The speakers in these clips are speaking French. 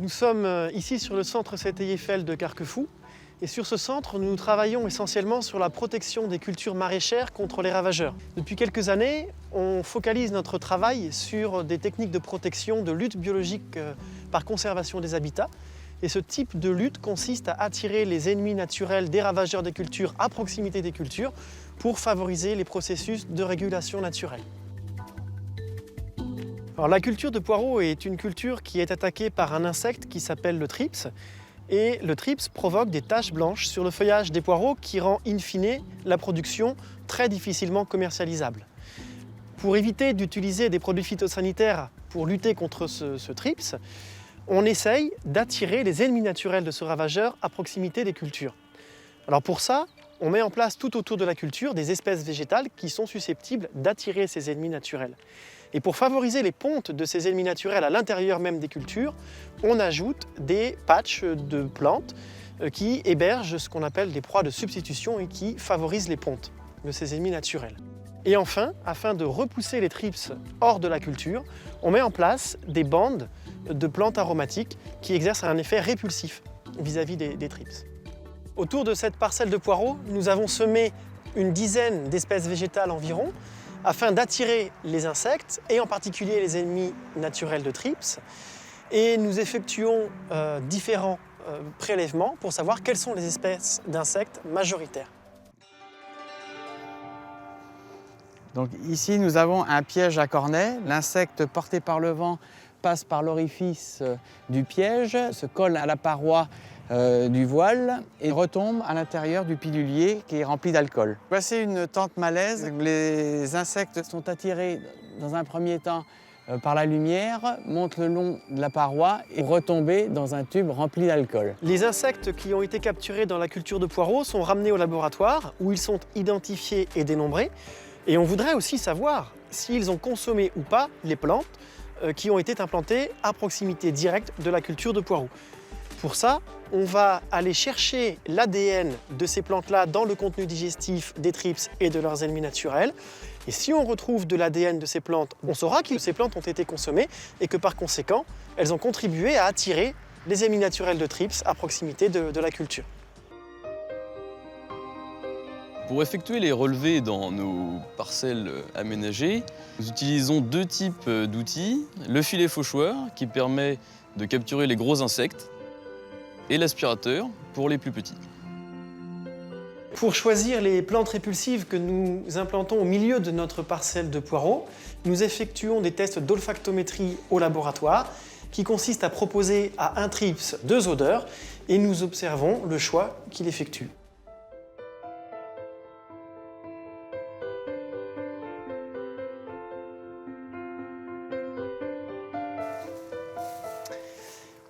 Nous sommes ici sur le centre Eiffel de Carquefou. Et sur ce centre, nous travaillons essentiellement sur la protection des cultures maraîchères contre les ravageurs. Depuis quelques années, on focalise notre travail sur des techniques de protection, de lutte biologique par conservation des habitats. Et ce type de lutte consiste à attirer les ennemis naturels des ravageurs des cultures à proximité des cultures pour favoriser les processus de régulation naturelle. Alors, la culture de poireaux est une culture qui est attaquée par un insecte qui s'appelle le thrips. Et le thrips provoque des taches blanches sur le feuillage des poireaux qui rend in fine la production très difficilement commercialisable. Pour éviter d'utiliser des produits phytosanitaires pour lutter contre ce thrips, on essaye d'attirer les ennemis naturels de ce ravageur à proximité des cultures. Alors pour ça, on met en place tout autour de la culture des espèces végétales qui sont susceptibles d'attirer ces ennemis naturels. Et pour favoriser les pontes de ces ennemis naturels à l'intérieur même des cultures, on ajoute des patchs de plantes qui hébergent ce qu'on appelle des proies de substitution et qui favorisent les pontes de ces ennemis naturels. Et enfin, afin de repousser les thrips hors de la culture, on met en place des bandes de plantes aromatiques qui exercent un effet répulsif vis-à-vis des thrips. Autour de cette parcelle de poireaux, nous avons semé une dizaine d'espèces végétales environ, afin d'attirer les insectes, et en particulier les ennemis naturels de thrips. Et nous effectuons différents prélèvements pour savoir quelles sont les espèces d'insectes majoritaires. Donc ici, nous avons un piège à cornets. L'insecte porté par le vent passe par l'orifice du piège, se colle à la paroi du voile et retombe à l'intérieur du pilulier qui est rempli d'alcool. Voici une tente malaise. Les insectes sont attirés dans un premier temps par la lumière, montent le long de la paroi et retomber dans un tube rempli d'alcool. Les insectes qui ont été capturés dans la culture de poireaux sont ramenés au laboratoire où ils sont identifiés et dénombrés. Et on voudrait aussi savoir s'ils ont consommé ou pas les plantes qui ont été implantées à proximité directe de la culture de poireaux. Pour ça, on va aller chercher l'ADN de ces plantes-là dans le contenu digestif des thrips et de leurs ennemis naturels. Et si on retrouve de l'ADN de ces plantes, on saura que ces plantes ont été consommées et que par conséquent, elles ont contribué à attirer les ennemis naturels de thrips à proximité de la culture. Pour effectuer les relevés dans nos parcelles aménagées, nous utilisons deux types d'outils. Le filet fauchoir qui permet de capturer les gros insectes et l'aspirateur pour les plus petits. Pour choisir les plantes répulsives que nous implantons au milieu de notre parcelle de poireaux, nous effectuons des tests d'olfactométrie au laboratoire qui consistent à proposer à un thrips 2 odeurs et nous observons le choix qu'il effectue.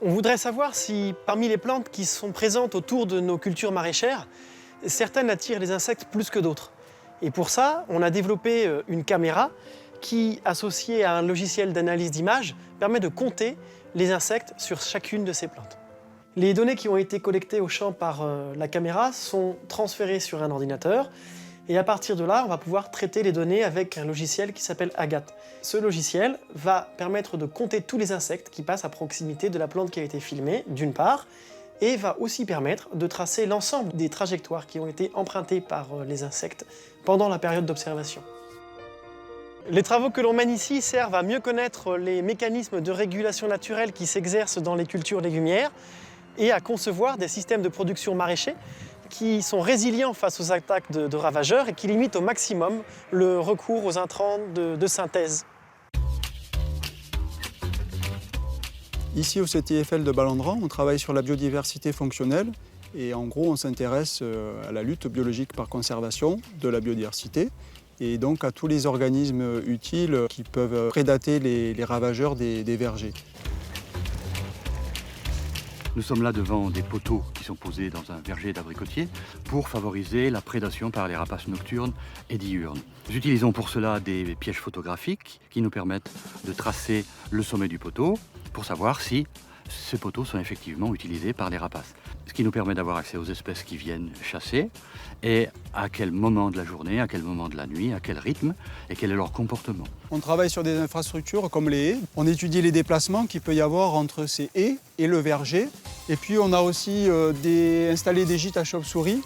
On voudrait savoir si, parmi les plantes qui sont présentes autour de nos cultures maraîchères, certaines attirent les insectes plus que d'autres. Et pour ça, on a développé une caméra qui, associée à un logiciel d'analyse d'images, permet de compter les insectes sur chacune de ces plantes. Les données qui ont été collectées au champ par la caméra sont transférées sur un ordinateur. Et à partir de là, on va pouvoir traiter les données avec un logiciel qui s'appelle Agathe. Ce logiciel va permettre de compter tous les insectes qui passent à proximité de la plante qui a été filmée, d'une part, et va aussi permettre de tracer l'ensemble des trajectoires qui ont été empruntées par les insectes pendant la période d'observation. Les travaux que l'on mène ici servent à mieux connaître les mécanismes de régulation naturelle qui s'exercent dans les cultures légumières et à concevoir des systèmes de production maraîchers qui sont résilients face aux attaques de ravageurs et qui limitent au maximum le recours aux intrants de synthèse. Ici au Eiffel de Balandran, on travaille sur la biodiversité fonctionnelle et en gros on s'intéresse à la lutte biologique par conservation de la biodiversité et donc à tous les organismes utiles qui peuvent prédater les ravageurs des vergers. Nous sommes là devant des poteaux qui sont posés dans un verger d'abricotiers pour favoriser la prédation par les rapaces nocturnes et diurnes. Nous utilisons pour cela des pièges photographiques qui nous permettent de tracer le sommet du poteau pour savoir si ces poteaux sont effectivement utilisés par les rapaces. Ce qui nous permet d'avoir accès aux espèces qui viennent chasser et à quel moment de la journée, à quel moment de la nuit, à quel rythme et quel est leur comportement. On travaille sur des infrastructures comme les haies. On étudie les déplacements qu'il peut y avoir entre ces haies et le verger. Et puis on a aussi installé des gîtes à chauves-souris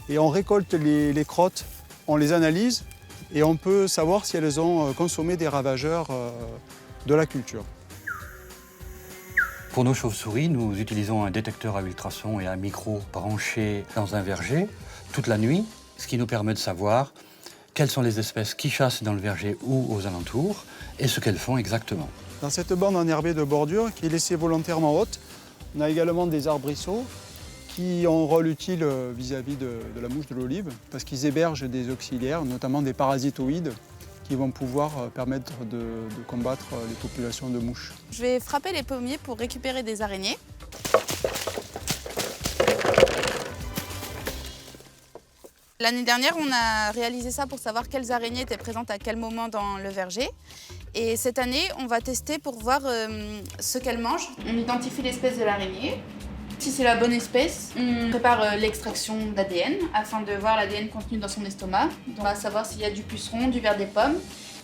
et on récolte les crottes, on les analyse et on peut savoir si elles ont consommé des ravageurs de la culture. Pour nos chauves-souris, nous utilisons un détecteur à ultrasons et un micro branché dans un verger toute la nuit, ce qui nous permet de savoir quelles sont les espèces qui chassent dans le verger ou aux alentours et ce qu'elles font exactement. Dans cette bande enherbée de bordure qui est laissée volontairement haute, on a également des arbrisseaux qui ont un rôle utile vis-à-vis de la mouche de l'olive parce qu'ils hébergent des auxiliaires, notamment des parasitoïdes, qui vont pouvoir permettre de combattre les populations de mouches. Je vais frapper les pommiers pour récupérer des araignées. L'année dernière, on a réalisé ça pour savoir quelles araignées étaient présentes à quel moment dans le verger. Et cette année, on va tester pour voir ce qu'elles mangent. On identifie l'espèce de l'araignée. Si c'est la bonne espèce, on prépare l'extraction d'ADN afin de voir l'ADN contenu dans son estomac. On va savoir s'il y a du puceron, du ver des pommes.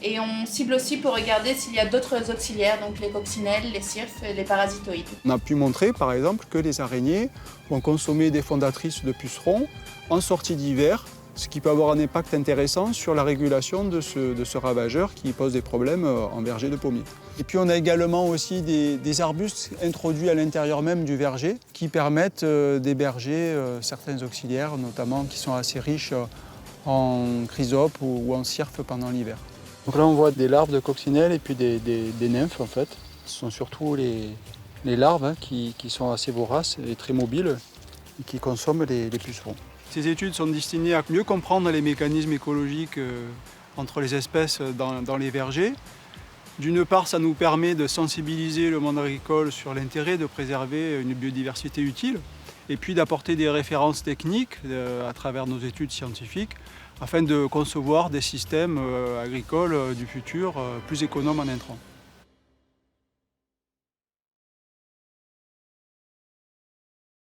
Et on cible aussi pour regarder s'il y a d'autres auxiliaires, donc les coccinelles, les cirphes et les parasitoïdes. On a pu montrer par exemple que les araignées vont consommer des fondatrices de pucerons en sortie d'hiver, ce qui peut avoir un impact intéressant sur la régulation de ce ravageur qui pose des problèmes en verger de pommiers. Et puis on a également aussi des arbustes introduits à l'intérieur même du verger qui permettent d'héberger certains auxiliaires, notamment qui sont assez riches en chrysopes ou en cirphes pendant l'hiver. Donc là on voit des larves de coccinelles et puis des nymphes en fait. Ce sont surtout les larves qui sont assez voraces et très mobiles et qui consomment les pucerons. Ces études sont destinées à mieux comprendre les mécanismes écologiques entre les espèces dans les vergers. D'une part, ça nous permet de sensibiliser le monde agricole sur l'intérêt de préserver une biodiversité utile et puis d'apporter des références techniques à travers nos études scientifiques afin de concevoir des systèmes agricoles du futur plus économes en intrants.